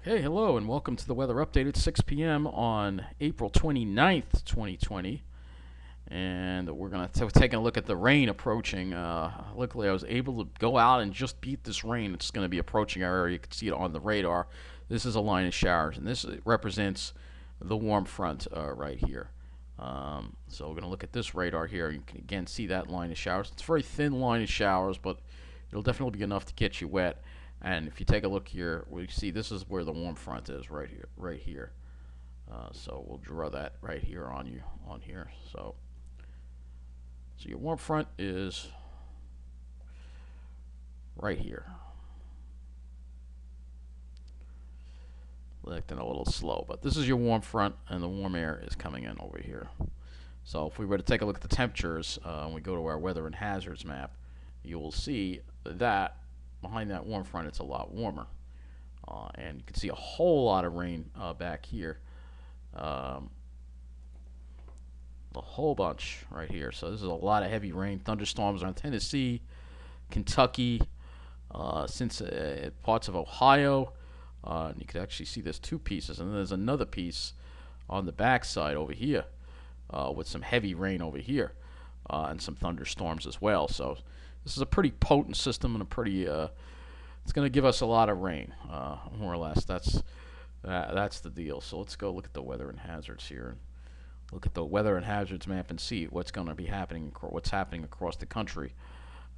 Hey, hello, and welcome to the weather update at 6 p.m. on April 29th, 2020. And we're going to take a look at the rain approaching. Luckily, I was able to go out and just beat this rain. It's going to be approaching our area. You can see it on the radar. This is a line of showers, and this represents the warm front right here. So we're going to look at this radar here. You can again see that line of showers. It's a very thin line of showers, but it'll definitely be enough to get you wet. And if you take a look here, we see this is where the warm front is right here, right here. So we'll draw that right here on here. So your warm front is right here. Acting a little slow, but this is your warm front, and the warm air is coming in over here. So if we were to take a look at the temperatures, and we go to our weather and hazards map, you will see that behind that warm front it's a lot warmer, and you can see a whole lot of rain back here, a whole bunch right here. So this is a lot of heavy rain. Thunderstorms around Tennessee, Kentucky, since parts of Ohio, and you can actually see there's two pieces, and then there's another piece on the backside over here with some heavy rain over here, and some thunderstorms as well. So this is a pretty potent system, and a pretty it's going to give us a lot of rain, more or less. That's the deal. So let's go look at the weather and hazards here, and look at the weather and hazards map and see what's going to be happening, what's happening across the country.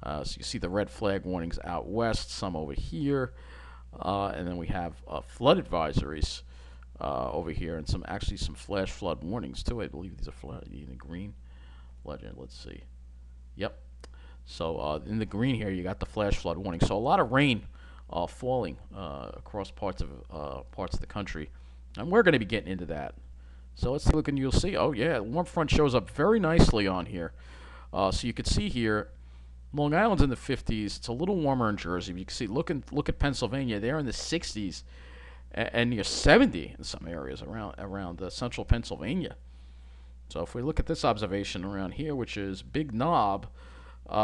So you see the red flag warnings out west, some over here, and then we have flood advisories over here, and some flash flood warnings too. I believe these are flood in the green. Legend. Let's see. Yep. So in the green here, you got the flash flood warning. So a lot of rain falling across parts of the country, and we're going to be getting into that. So let's take a look, and you'll see. Oh yeah, warm front shows up very nicely on here. So you can see here, Long Island's in the 50s. It's a little warmer in Jersey. You can see. Look at Pennsylvania. They're in the 60s and near 70 in some areas around central Pennsylvania. So if we look at this observation around here, which is Big Knob.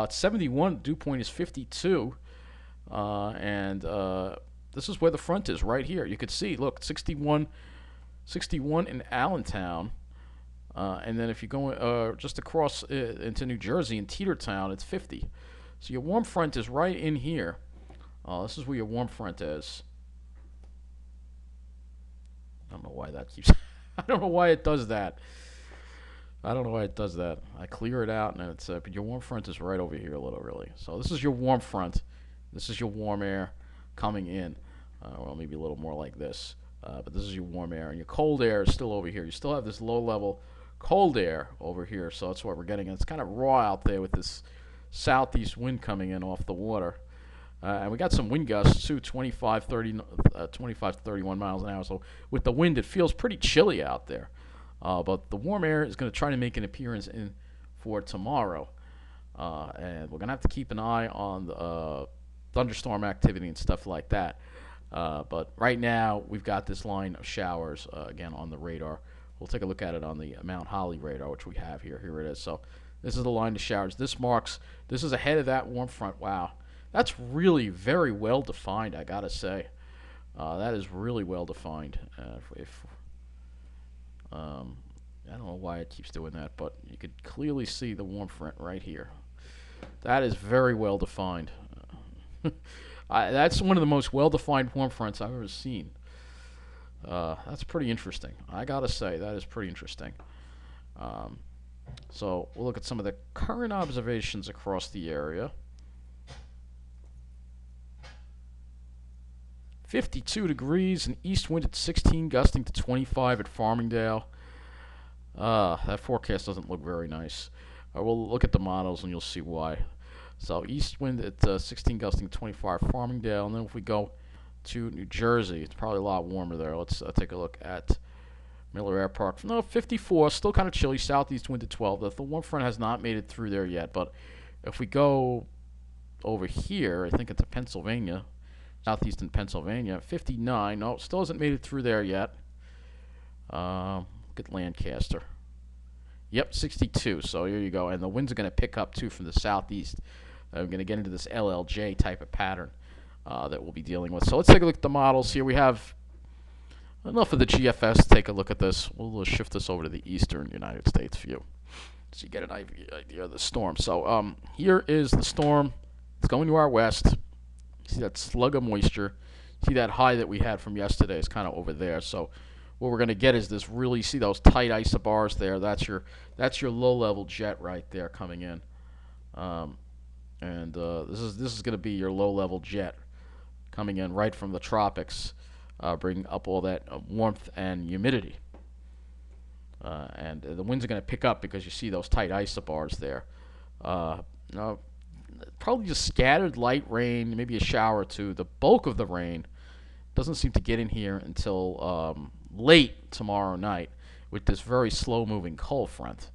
71, dew point is 52, and this is where the front is, right here. You can see, look, 61 in Allentown, and then if you go just across into New Jersey in Teetertown, it's 50. So your warm front is right in here. This is where your warm front is. I don't know why that keeps. I don't know why it does that. I don't know why it does that. I clear it out, and it's but your warm front is right over here a little, really. So this is your warm front. This is your warm air coming in. Well, maybe a little more like this. But this is your warm air, and your cold air is still over here. You still have this low-level cold air over here, so that's what we're getting. And it's kind of raw out there with this southeast wind coming in off the water. And we got some wind gusts, too, 25 to 31 miles an hour. So with the wind, it feels pretty chilly out there. But the warm air is going to try to make an appearance in for tomorrow. And we're going to have to keep an eye on the thunderstorm activity and stuff like that. But right now, we've got this line of showers, again, on the radar. We'll take a look at it on the Mount Holly radar, which we have here. Here it is. So this is the line of showers. This is ahead of that warm front. Wow. That's really very well defined, I got to say. That is really well defined. I don't know why it keeps doing that, but you could clearly see the warm front right here. That is very well defined. That's one of the most well-defined warm fronts I've ever seen. That's pretty interesting. I gotta say, that is pretty interesting. So we'll look at some of the current observations across the area. 52 degrees, an east wind at 16, gusting to 25 at Farmingdale. That forecast doesn't look very nice. We'll look at the models and you'll see why. So east wind at 16, gusting to 25 at Farmingdale. And then if we go to New Jersey, it's probably a lot warmer there. Let's take a look at Miller Air Park. No, 54, still kind of chilly. Southeast wind at 12. The warm front has not made it through there yet. But if we go over here, I think it's Pennsylvania, southeastern Pennsylvania, 59. No, still hasn't made it through there yet. Look at Lancaster. Yep, 62. So here you go. And the winds are going to pick up, too, from the southeast. We're going to get into this LLJ type of pattern that we'll be dealing with. So let's take a look at the models here. We have enough of the GFS. Take a look at this. We'll shift this over to the eastern United States view so you get an idea of the storm. So here is the storm. It's going to our west. You see that slug of moisture. See that high that we had from yesterday is kind of over there. So what we're going to get is this really, see those tight isobars there. That's your low level jet right there coming in. And this is going to be your low level jet coming in right from the tropics, bringing up all that warmth and humidity. And the winds are going to pick up because you see those tight isobars there. Probably just scattered light rain, maybe a shower or two. The bulk of the rain doesn't seem to get in here until late tomorrow night with this very slow-moving cold front.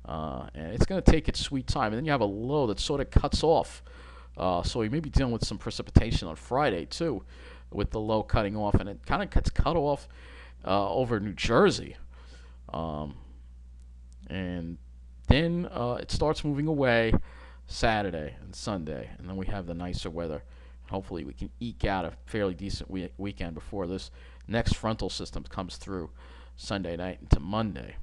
And it's going to take its sweet time. And then you have a low that sort of cuts off. So you may be dealing with some precipitation on Friday, too, with the low cutting off. And it kind of gets cut off over New Jersey. And then it starts moving away Saturday and Sunday. And then we have the nicer weather. Hopefully we can eke out a fairly decent weekend before this next frontal system comes through Sunday night into Monday.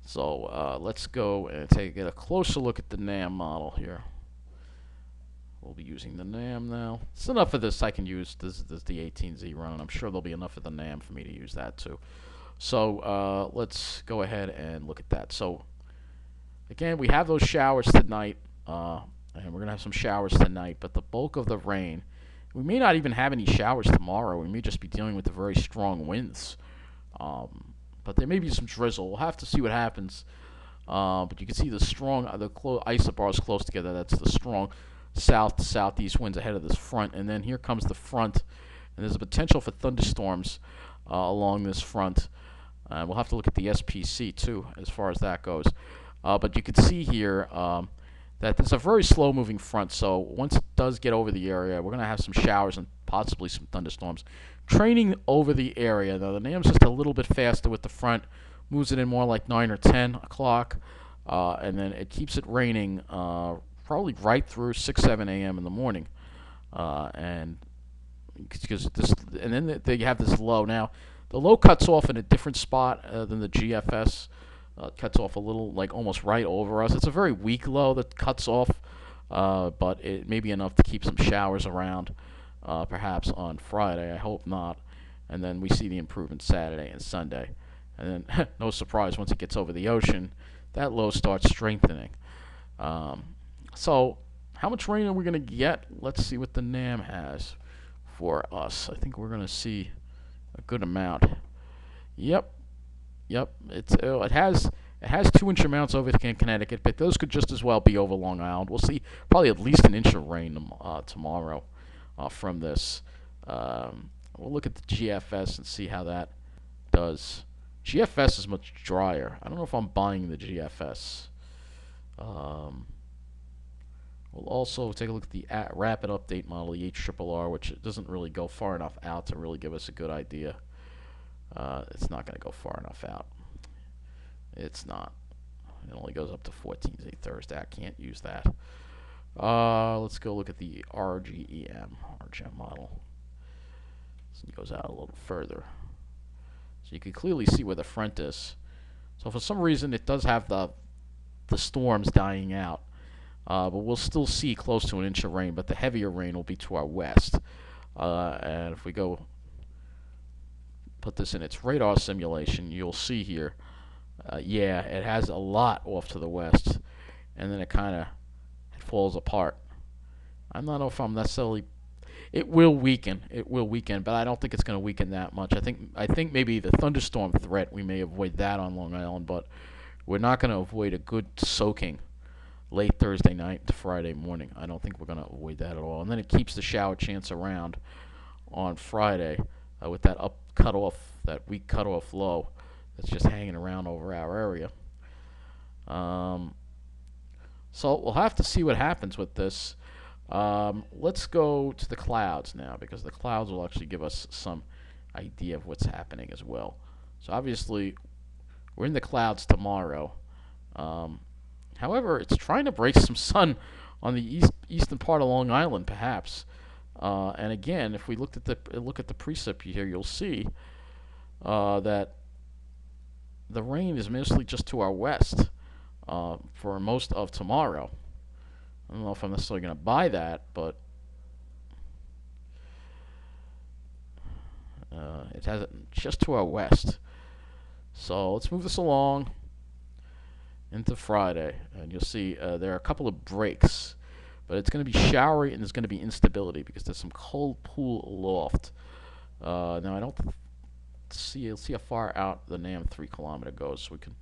So let's go and get a closer look at the NAM model here. We'll be using the NAM now. It's enough of this I can use. This is the 18Z run, and I'm sure there'll be enough of the NAM for me to use that too. So let's go ahead and look at that. So again, we have those showers tonight, and we're going to have some showers tonight, but the bulk of the rain, we may not even have any showers tomorrow. We may just be dealing with the very strong winds. But there may be some drizzle. We'll have to see what happens. But you can see the strong, isobars close together. That's the strong south to southeast winds ahead of this front. And then here comes the front. And there's a potential for thunderstorms along this front. We'll have to look at the SPC too as far as that goes. But you can see here that it's a very slow-moving front. So once it does get over the area, we're going to have some showers and possibly some thunderstorms training over the area. Now the NAM's just a little bit faster with the front, moves it in more like 9 or 10 o'clock, and then it keeps it raining probably right through 6, 7 a.m. in the morning, and then they have this low. Now the low cuts off in a different spot than the GFS. Cuts off a little, like almost right over us. It's a very weak low that cuts off, but it may be enough to keep some showers around. Perhaps on Friday, I hope not, and then we see the improvement Saturday and Sunday, and then no surprise, once it gets over the ocean, that low starts strengthening. So how much rain are we going to get? Let's see what the NAM has for us. I think we're going to see a good amount. Yep, it has 2-inch amounts over Connecticut, but those could just as well be over Long Island. We'll see probably at least an inch of rain tomorrow. From this. We'll look at the GFS and see how that does. GFS is much drier. I don't know if I'm buying the GFS. We'll also take a look at the rapid update model, the HRRR, which doesn't really go far enough out to really give us a good idea. It's not going to go far enough out. It's not. It only goes up to 14th Thursday. I can't use that. Let's go look at the RGM model. So it goes out a little further. So you can clearly see where the front is. So for some reason it does have the storms dying out. But we'll still see close to an inch of rain, but the heavier rain will be to our west. And if we go put this in its radar simulation, you'll see here, yeah, it has a lot off to the west. And then it kind of falls apart. I'm not know if I'm necessarily. It will weaken, but I don't think it's going to weaken that much. I think maybe the thunderstorm threat, we may avoid that on Long Island, but we're not going to avoid a good soaking late Thursday night to Friday morning. I don't think we're going to avoid that at all. And then it keeps the shower chance around on Friday with that that weak cutoff low that's just hanging around over our area. So we'll have to see what happens with this. Let's go to the clouds now, because the clouds will actually give us some idea of what's happening as well. So obviously, we're in the clouds tomorrow. However, it's trying to break some sun on the eastern part of Long Island, perhaps. And again, if we look at the precip here, you'll see that the rain is mostly just to our west for most of tomorrow. I don't know if I'm necessarily going to buy that, but it has it just to our west. So let's move this along into Friday, and you'll see there are a couple of breaks, but it's going to be showery and there's going to be instability because there's some cold pool aloft. Now I don't see how far out the NAM 3 kilometer goes, so we can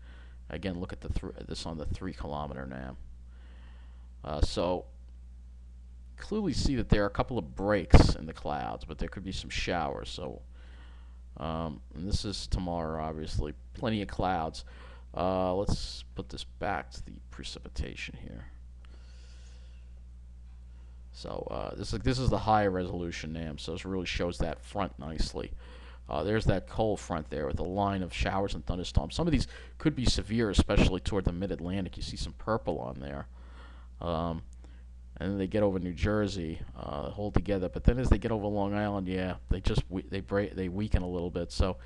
again look at this on the 3 kilometer NAM. So clearly see that there are a couple of breaks in the clouds, but there could be some showers. So and this is tomorrow, obviously, plenty of clouds. Let's put this back to the precipitation here. So this is the higher resolution NAM, so this really shows that front nicely. There's that cold front there with a line of showers and thunderstorms. Some of these could be severe, especially toward the mid-Atlantic. You see some purple on there. And then they get over New Jersey, hold together. But then as they get over Long Island, yeah, they weaken a little bit. So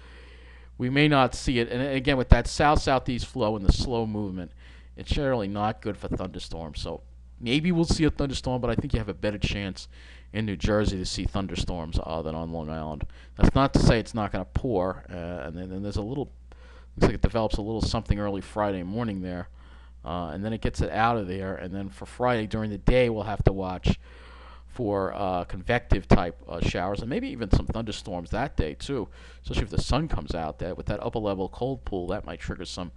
we may not see it. And again, with that south-southeast flow and the slow movement, it's generally not good for thunderstorms. So maybe we'll see a thunderstorm, but I think you have a better chance in New Jersey to see thunderstorms than on Long Island. That's not to say it's not going to pour. And then there's a little, looks like it develops a little something early Friday morning there. And then it gets it out of there, and then for Friday during the day we'll have to watch for convective type showers and maybe even some thunderstorms that day too, especially if the sun comes out. That with that upper level cold pool, that might trigger some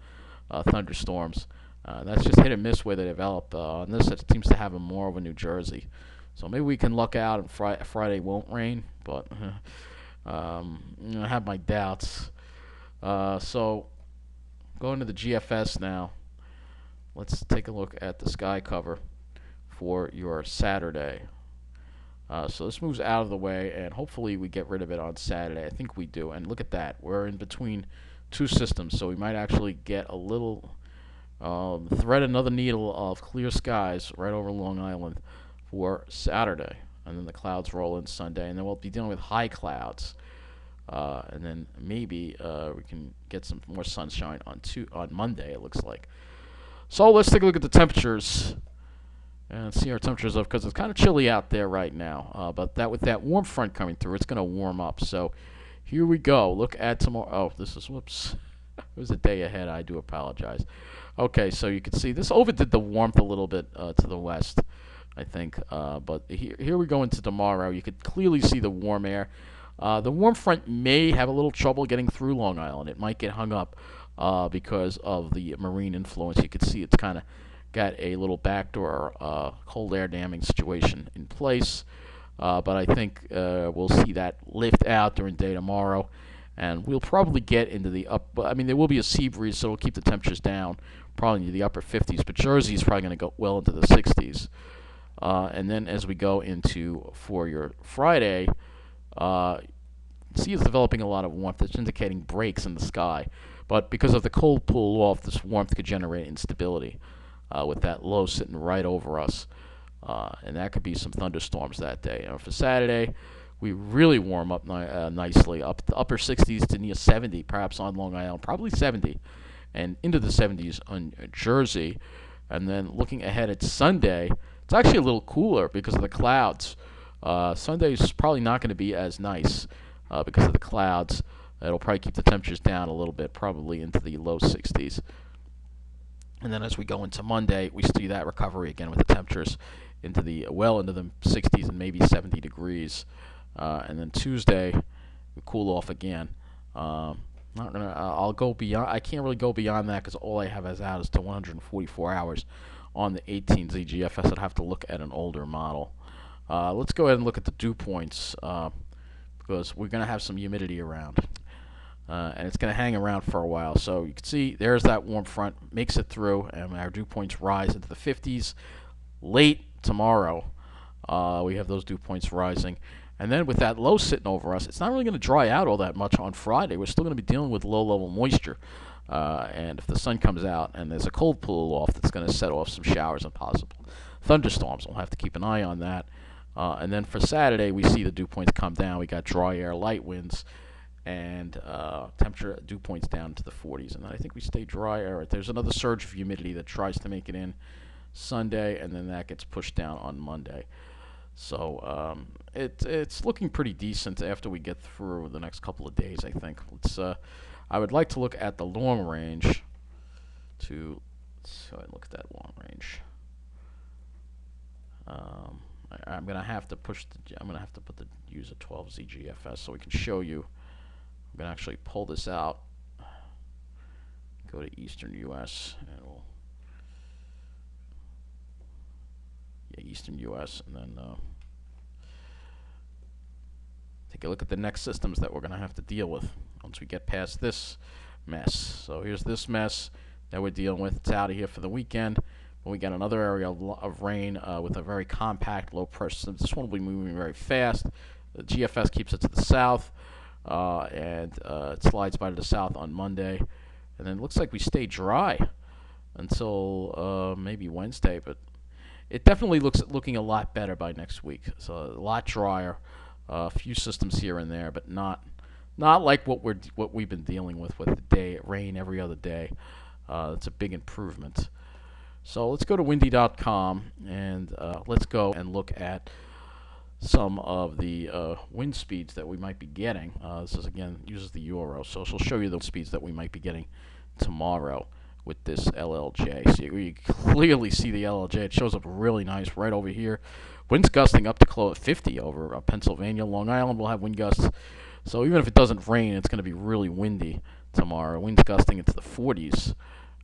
thunderstorms. That's just hit and miss where they develop. On this, it seems to have them more over New Jersey, so maybe we can luck out and Friday won't rain, but I have my doubts. So going to the GFS now. Let's take a look at the sky cover for your Saturday. So this moves out of the way, and hopefully we get rid of it on Saturday. I think we do. And look at that. We're in between two systems, so we might actually get a little, thread another needle of clear skies right over Long Island for Saturday. And then the clouds roll in Sunday, and then we'll be dealing with high clouds. And then maybe we can get some more sunshine on Monday, it looks like. So let's take a look at the temperatures and see our temperatures up, because it's kind of chilly out there right now. But with that warm front coming through, it's going to warm up. So here we go. Look at tomorrow. Oh, this is, whoops. It was a day ahead. I do apologize. Okay, so you can see this overdid the warmth a little bit to the west, I think. But here we go into tomorrow. You could clearly see the warm air. The warm front may have a little trouble getting through Long Island. It might get hung up because of the marine influence. You can see it's kind of got a little backdoor cold air damming situation in place. But I think we'll see that lift out during day tomorrow. And we'll probably get into the there will be a sea breeze, so it'll keep the temperatures down, probably into the upper 50s. But Jersey is probably going to go well into the 60s. And then as we go into for your Friday, sea is developing a lot of warmth. It's indicating breaks in the sky. But because of the cold pool off, this warmth could generate instability with that low sitting right over us. And that could be some thunderstorms that day. For Saturday, we really warm up nicely, up the upper 60s to near 70, perhaps on Long Island, probably 70, and into the 70s on Jersey. And then looking ahead at Sunday, it's actually a little cooler because of the clouds. Sunday is probably not going to be as nice because of the clouds. It'll probably keep the temperatures down a little bit, probably into the low 60s. And then as we go into Monday, we see that recovery again with the temperatures into the 60s and maybe 70 degrees. And then Tuesday, we cool off again. I'll go beyond. I can't really go beyond that because all I have as out is to 144 hours on the 18Z GFS. I'd have to look at an older model. Let's go ahead and look at the dew points because we're going to have some humidity around. And it's going to hang around for a while. So you can see there's that warm front, makes it through, and our dew points rise into the 50s. Late tomorrow, we have those dew points rising. And then with that low sitting over us, it's not really going to dry out all that much on Friday. We're still going to be dealing with low-level moisture. And if the sun comes out and there's a cold pool off, that's going to set off some showers and possible thunderstorms. We'll have to keep an eye on that. And then for Saturday, we see the dew points come down. We got dry air, light winds, and temperature dew points down to the 40s. And then I think we stay dry air. There's another surge of humidity that tries to make it in Sunday, and then that gets pushed down on Monday. So it's looking pretty decent after we get through the next couple of days, I think. I would like to look at the long range. So I look at that long range. I'm gonna have to use a 12Z GFS so we can show you. I'm gonna actually pull this out. Go to Eastern U.S. and Eastern U.S. and then take a look at the next systems that we're gonna have to deal with once we get past this mess. So here's this mess that we're dealing with. It's out of here for the weekend. But we got another area of rain with a very compact low pressure system. This one will be moving very fast. The GFS keeps it to the south, and it slides by to the south on Monday. And then it looks like we stay dry until maybe Wednesday, but it definitely looking a lot better by next week. So a lot drier, a few systems here and there, but not like what we've been dealing with the day rain every other day. It's a big improvement. So let's go to windy.com and let's go and look at some of the wind speeds that we might be getting. This is again uses the euro, so she'll show you the speeds that we might be getting tomorrow with this LLJ. So you clearly see the LLJ. It shows up really nice right over here. Winds gusting up to close 50 over Pennsylvania. Long Island will have wind gusts. So even if it doesn't rain, it's going to be really windy tomorrow. Winds gusting into the 40s.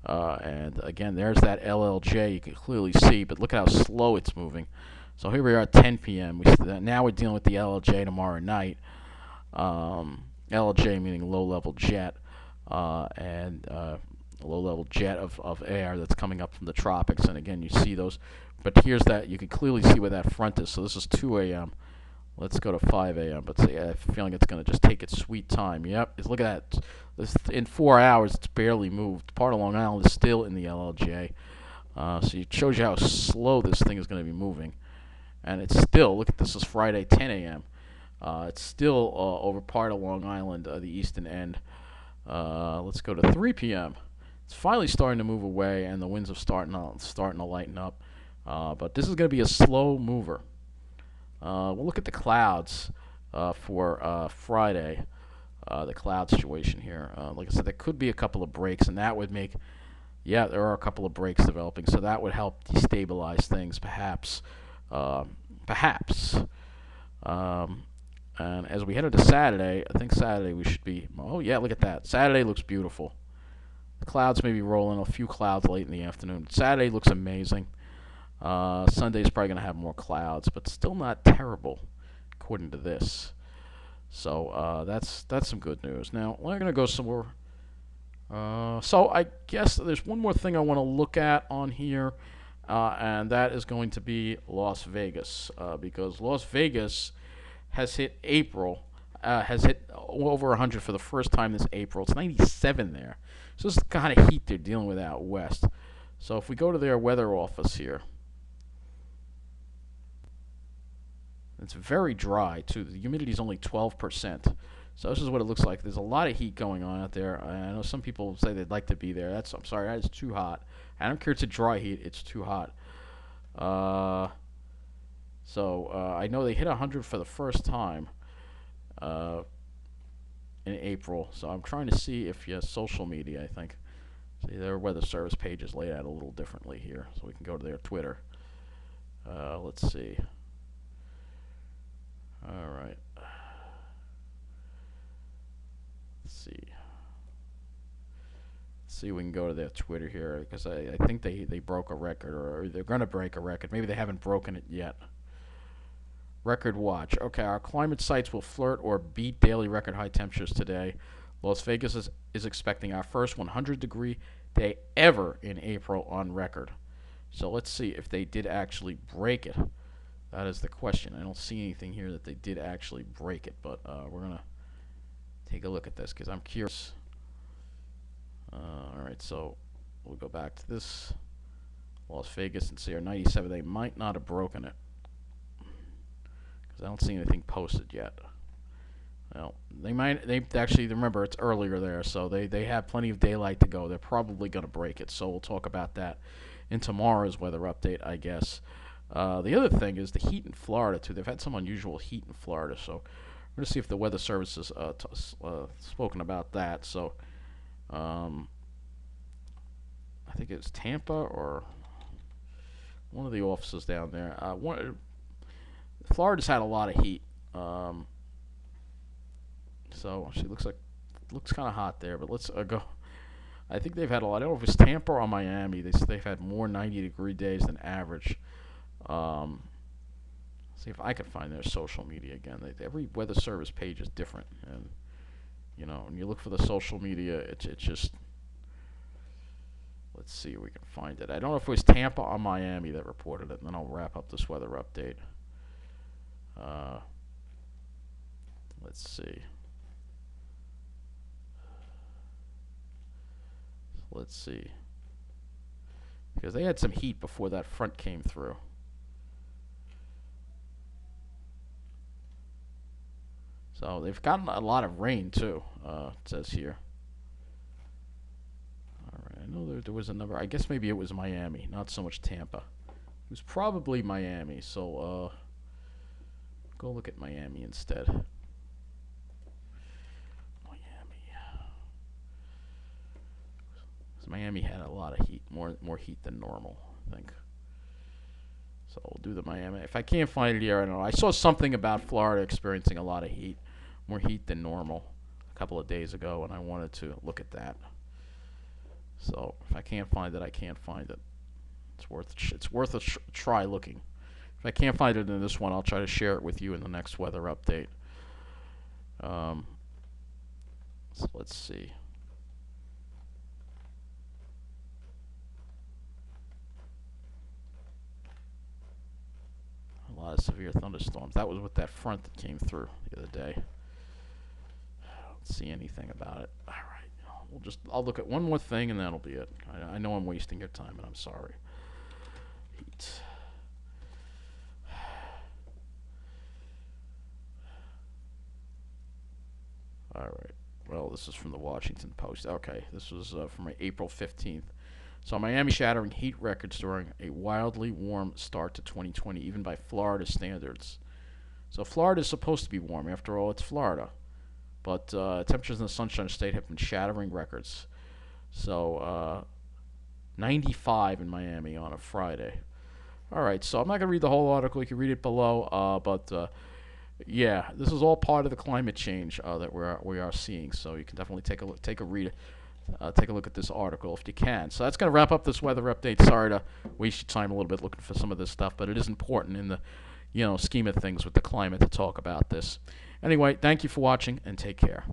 And again, there's that LLJ you can clearly see, but look at how slow it's moving. So here we are at 10 p.m. Now we're dealing with the LLJ tomorrow night. LLJ meaning low-level jet, and low-level jet of air that's coming up from the tropics. And again, you see those. But here's that. You can clearly see where that front is. So this is 2 a.m. Let's go to 5 a.m. But see, I have a feeling it's going to just take its sweet time. Yep, look at that. In 4 hours, it's barely moved. Part of Long Island is still in the LLJ. So it shows you how slow this thing is going to be moving. And it's still, look at this, is Friday, 10 a.m. It's still over part of Long Island, the eastern end. Let's go to 3 p.m. It's finally starting to move away, and the winds are starting to lighten up. But this is going to be a slow mover. We'll look at the clouds for Friday. The cloud situation here. Like I said, there could be a couple of breaks, and that would make, yeah, there are a couple of breaks developing, so that would help destabilize things, perhaps. And as we head into Saturday, I think Saturday we should be, oh yeah, look at that. Saturday looks beautiful. The clouds may be rolling, a few clouds late in the afternoon. Saturday looks amazing. Sunday's probably going to have more clouds, but still not terrible, according to this. So that's some good news. Now we're going to go somewhere. So I guess there's one more thing I want to look at on here, and that is going to be Las Vegas, because Las Vegas has hit April, has hit over 100 for the first time this April. It's 97 there. So this is the kind of heat they're dealing with out west. So if we go to their weather office here, it's very dry too. The humidity is only 12%. So this is what it looks like. There's a lot of heat going on out there. I know some people say they'd like to be there. I'm sorry, that is too hot. I don't care if it's a dry heat. It's too hot. I know they hit 100 for the first time in April. So I'm trying to see if social media, I think. See, their weather service page is laid out a little differently here. So we can go to their Twitter. Let's see. All right. Let's see. See if we can go to their Twitter here, because I think they broke a record, or they're going to break a record. Maybe they haven't broken it yet. Record watch. Okay, our climate sites will flirt or beat daily record high temperatures today. Las Vegas is expecting our first 100-degree day ever in April on record. So let's see if they did actually break it. That is the question. I don't see anything here that they did actually break it, but we're going to take a look at this because I'm curious. All right, so we'll go back to this Las Vegas and see our 97. They might not have broken it. 'cause I don't see anything posted yet. Well, they actually, remember, it's earlier there, so they have plenty of daylight to go. They're probably going to break it, so we'll talk about that in tomorrow's weather update, I guess. The other thing is the heat in Florida, too. They've had some unusual heat in Florida, so we're going to see if the Weather Service has spoken about that. So I think it's Tampa or one of the offices down there. Florida's had a lot of heat. So she looks kind of hot there, but let's go. I think they've had a lot. I don't know if it's Tampa or Miami. They've had more 90-degree days than average. See if I can find their social media again. Every weather service page is different, and when you look for the social media, it's just. Let's see if we can find it. I don't know if it was Tampa or Miami that reported it, and then I'll wrap up this weather update. Let's see. Let's see. Because they had some heat before that front came through. So they've gotten a lot of rain too, it says here. Alright, I know there was a number. I guess maybe it was Miami, not so much Tampa. It was probably Miami, so go look at Miami instead. Miami had a lot of heat, more heat than normal, I think. So we'll do the Miami. If I can't find it here, I don't know. I saw something about Florida experiencing a lot of heat, more heat than normal, a couple of days ago, and I wanted to look at that. So if I can't find it, I can't find it. It's worth a try looking. If I can't find it in this one, I'll try to share it with you in the next weather update. So let's see. A lot of severe thunderstorms. That was with that front that came through the other day. I don't see anything about it. All right, I'll look at one more thing and that'll be it. I know I'm wasting your time, and I'm sorry. Heat. All right. Well, this is from the Washington Post. Okay, this was from April 15th. So Miami shattering heat records during a wildly warm start to 2020, even by Florida standards. So Florida is supposed to be warm. After all, it's Florida. But temperatures in the Sunshine State have been shattering records. So 95 in Miami on a Friday. All right, so I'm not going to read the whole article. You can read it below. But yeah, this is all part of the climate change that we are seeing. So you can definitely take a look at this article if you can. So that's going to wrap up this weather update. Sorry to waste your time a little bit looking for some of this stuff, but it is important in the scheme of things with the climate to talk about this. Anyway, thank you for watching and take care.